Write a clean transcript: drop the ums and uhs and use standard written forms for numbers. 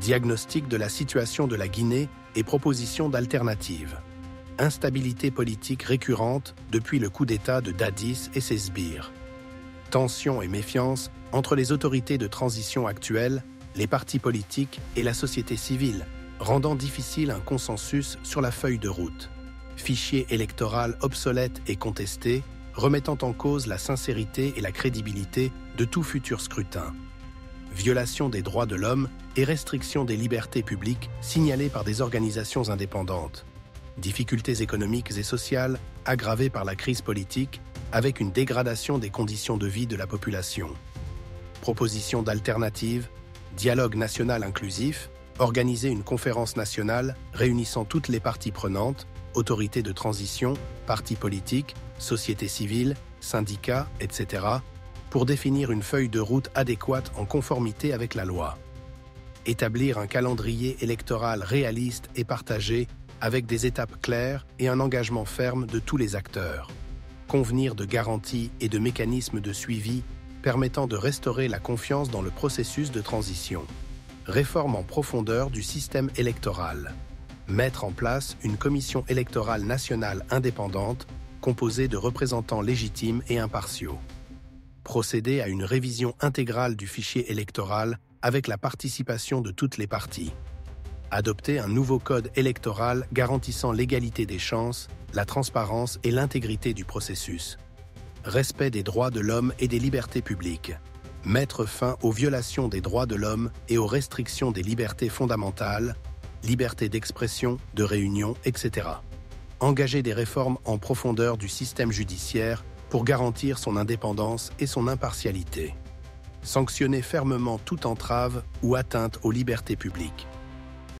Diagnostic de la situation de la Guinée et propositions d'alternatives. Instabilité politique récurrente depuis le coup d'État de Dadis et ses sbires. Tensions et méfiance entre les autorités de transition actuelles, les partis politiques et la société civile, rendant difficile un consensus sur la feuille de route. Fichier électoral obsolète et contesté, remettant en cause la sincérité et la crédibilité de tout futur scrutin. Violation des droits de l'homme et restriction des libertés publiques signalées par des organisations indépendantes. Difficultés économiques et sociales aggravées par la crise politique avec une dégradation des conditions de vie de la population. Proposition d'alternatives, dialogue national inclusif, organiser une conférence nationale réunissant toutes les parties prenantes, autorités de transition, partis politiques, société civile, syndicats, etc., pour définir une feuille de route adéquate en conformité avec la loi. Établir un calendrier électoral réaliste et partagé avec des étapes claires et un engagement ferme de tous les acteurs. Convenir de garanties et de mécanismes de suivi permettant de restaurer la confiance dans le processus de transition. Réforme en profondeur du système électoral. Mettre en place une commission électorale nationale indépendante composée de représentants légitimes et impartiaux. Procéder à une révision intégrale du fichier électoral avec la participation de toutes les parties. Adopter un nouveau code électoral garantissant l'égalité des chances, la transparence et l'intégrité du processus. Respect des droits de l'homme et des libertés publiques. Mettre fin aux violations des droits de l'homme et aux restrictions des libertés fondamentales, liberté d'expression, de réunion, etc. Engager des réformes en profondeur du système judiciaire pour garantir son indépendance et son impartialité. Sanctionner fermement toute entrave ou atteinte aux libertés publiques.